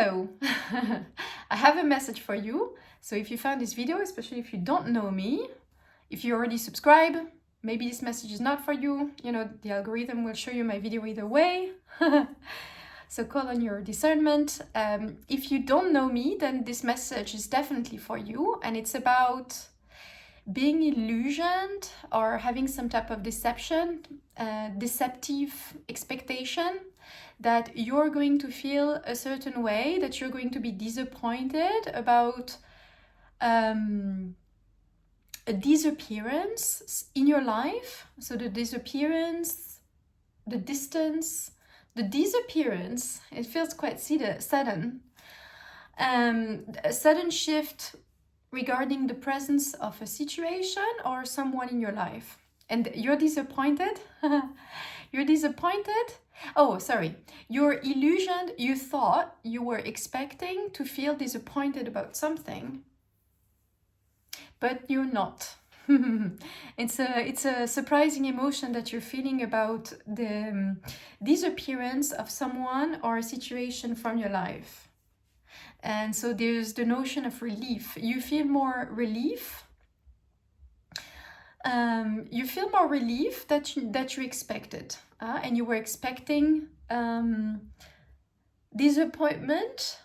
Hello, I have a message for you. So if you found this video, especially if you don't know me, if you already subscribe, maybe this message is not for you. You know, the algorithm will show you my video either way. So call on your discernment. If you don't know me, then this message is definitely for you. And it's about being illusioned or having some type of deceptive expectation that you're going to feel a certain way, that you're going to be disappointed about a disappearance in your life. So the disappearance, the distance, the disappearance, it feels quite sudden. A sudden shift regarding the presence of a situation or someone in your life. And you're disappointed. You're disappointed. Oh, sorry. You're illusioned. You thought you were expecting to feel disappointed about something, but you're not. It's a surprising emotion that you're feeling about the disappearance of someone or a situation from your life. And so there's the notion of relief. You feel more relief. You feel more relief that you expected, and you were expecting disappointment.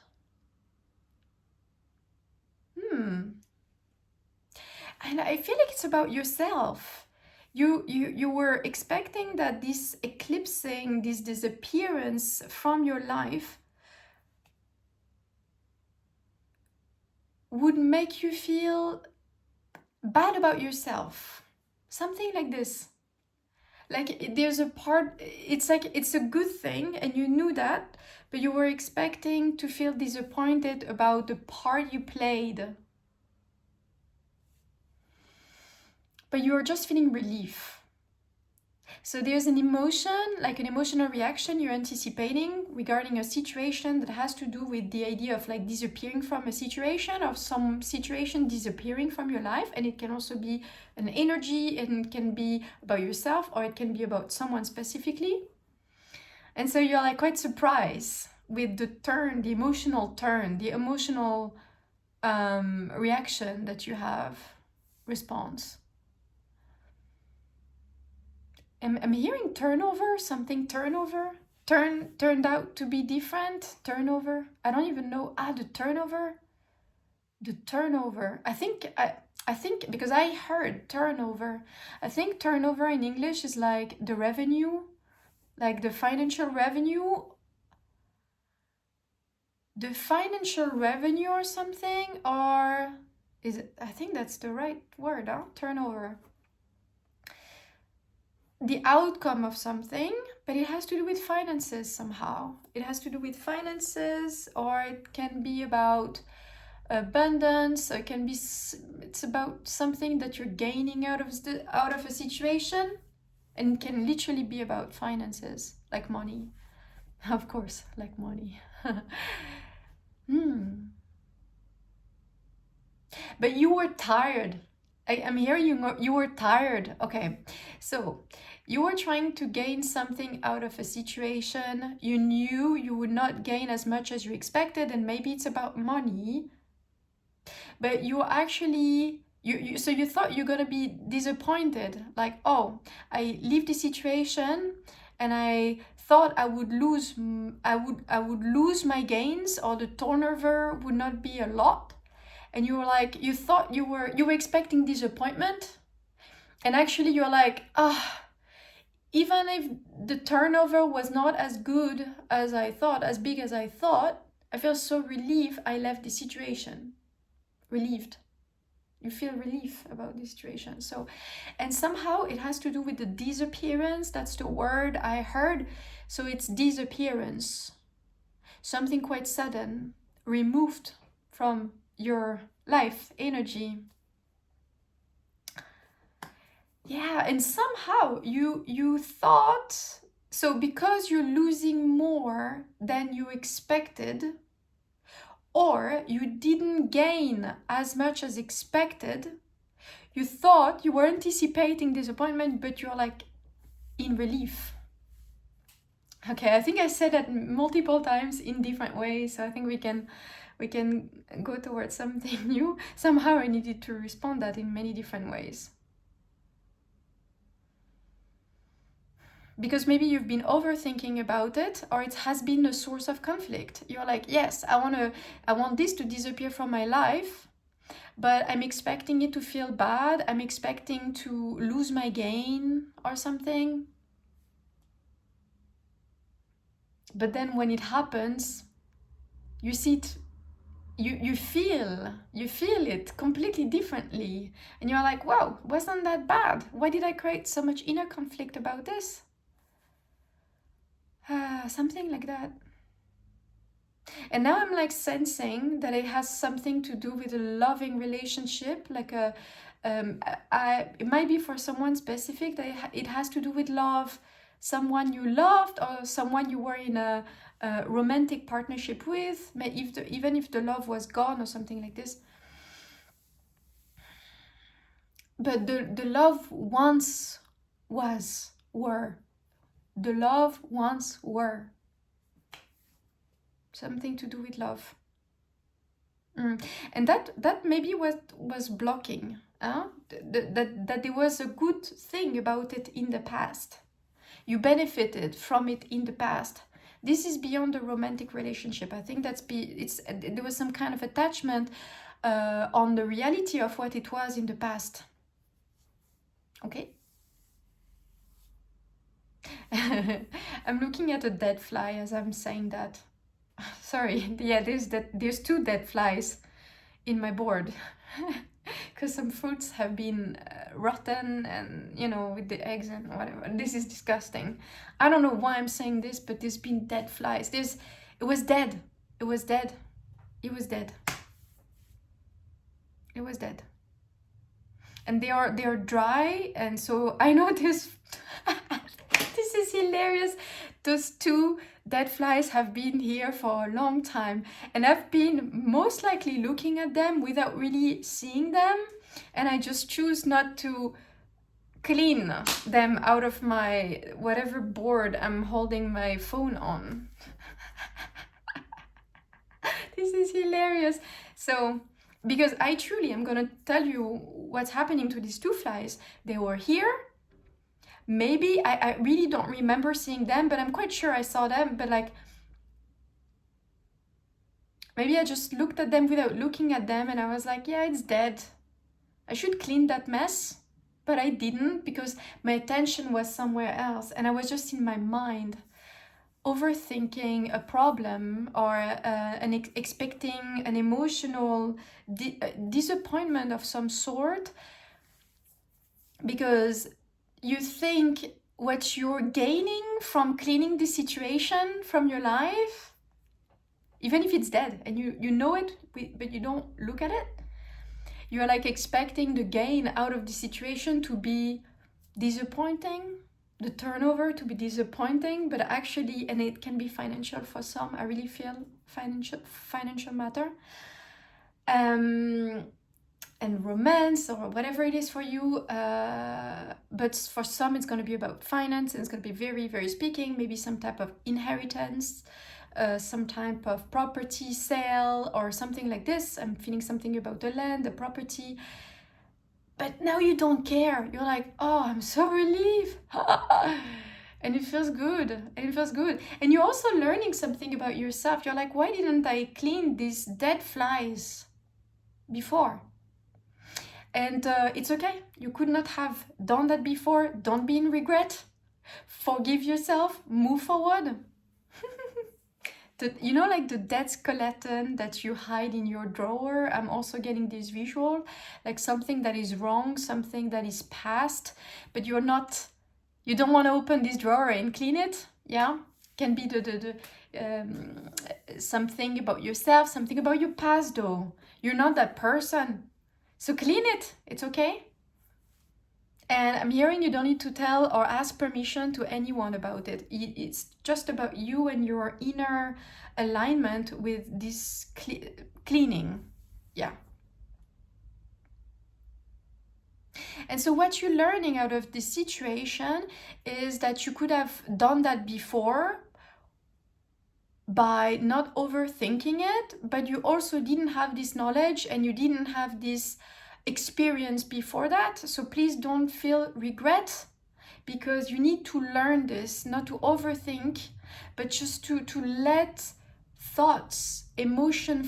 And I feel like it's about yourself. You were expecting that this eclipsing, this disappearance from your life would make you feel bad about yourself. Something like this. Like there's a part, it's like it's a good thing and you knew that, but you were expecting to feel disappointed about the part you played. But you're just feeling relief. So there's an emotion, like an emotional reaction you're anticipating regarding a situation that has to do with the idea of like disappearing from a situation, of some situation disappearing from your life. And it can also be an energy, and it can be about yourself, or it can be about someone specifically. And so you're like quite surprised with the turn, the emotional reaction that you have, response. I'm hearing turnover, something turnover, turned out to be different, turnover. I don't even know. The turnover. I think because I heard turnover. I think turnover in English is like the revenue, like the financial revenue or something, or is it? I think that's the right word, huh? Turnover. The outcome of something, but it has to do with finances somehow. It has to do with finances, or it can be about abundance. It can be, it's about something that you're gaining out of a situation, and it can literally be about finances, like money. Of course, like money. But you were tired. I'm hearing you were tired. Okay, so you were trying to gain something out of a situation. You knew you would not gain as much as you expected, and maybe it's about money. But you actually, so you thought you're gonna be disappointed. Like, oh, I leave the situation, and I thought I would lose my gains, or the turnover would not be a lot. And you were like, you thought you were expecting disappointment, and actually you're like, even if the turnover was not as good as I thought, as big as I thought, I feel so relieved I left the situation. Relieved. You feel relief about the situation. So, and somehow it has to do with the disappearance. That's the word I heard. So it's disappearance. Something quite sudden, removed from your life energy. Yeah, and somehow you thought, so because you're losing more than you expected, or you didn't gain as much as expected, you thought you were anticipating disappointment, but you're like in relief. Okay, I think I said that multiple times in different ways, so I think we can go towards something new. Somehow I needed to respond that in many different ways. Because maybe you've been overthinking about it, or it has been a source of conflict. You're like, yes, I want this to disappear from my life, but I'm expecting it to feel bad. I'm expecting to lose my gain or something. But then when it happens, you see it, you feel it completely differently, and you're like, wow, wasn't that bad? Why did I create so much inner conflict about this? Something like that. And now I'm like sensing that it has something to do with a loving relationship, like a it might be for someone specific that it has to do with love, someone you loved or someone you were in a romantic partnership with, even if the love was gone or something like this. But the love once were. The love once were. Something to do with love. And that maybe what was blocking, that there was a good thing about it in the past. You benefited from it in the past. This is beyond the romantic relationship. I think there was some kind of attachment on the reality of what it was in the past. Okay. I'm looking at a dead fly as I'm saying that. Sorry, yeah, there's two dead flies in my board because some fruits have been rotten, and with the eggs and whatever. This is disgusting. I don't know why I'm saying this, but there's been dead flies. It was dead. It was dead. It was dead. It was dead. And they are dry, and so I know this. This is hilarious. Those two dead flies have been here for a long time, and I've been most likely looking at them without really seeing them, and I just choose not to clean them out of my whatever board I'm holding my phone on. This is hilarious. So, because I truly am gonna tell you what's happening to these two flies. They were here. Maybe I really don't remember seeing them, but I'm quite sure I saw them. But like, maybe I just looked at them without looking at them, and I was like, yeah, it's dead. I should clean that mess. But I didn't, because my attention was somewhere else, and I was just in my mind overthinking a problem, or expecting an emotional disappointment of some sort, because you think what you're gaining from cleaning the situation from your life, even if it's dead and you know it, but you don't look at it, you're like expecting the gain out of the situation to be disappointing, the turnover to be disappointing, but actually, and it can be financial for some, I really feel financial matter, and romance or whatever it is for you, but for some it's going to be about finance, and it's going to be very, very speaking, maybe some type of inheritance, some type of property sale or something like this. I'm feeling something about the land, the property, but now you don't care. You're like, oh, I'm so relieved. And it feels good. And you're also learning something about yourself. You're like, why didn't I clean these dead flies before? And it's okay. You could not have done that before. Don't be in regret. Forgive yourself. Move forward. Like the dead skeleton that you hide in your drawer. I'm also getting this visual, like something that is wrong, something that is past, but you don't want to open this drawer and clean it. Yeah, can be the something about yourself, something about your past, though. You're not that person. So clean it. It's okay. And I'm hearing you don't need to tell or ask permission to anyone about it. It's just about you and your inner alignment with this cleaning. Yeah. And so what you're learning out of this situation is that you could have done that before, by not overthinking it, but you also didn't have this knowledge and you didn't have this experience before that. So please don't feel regret, because you need to learn this, not to overthink, but just to let thoughts, emotion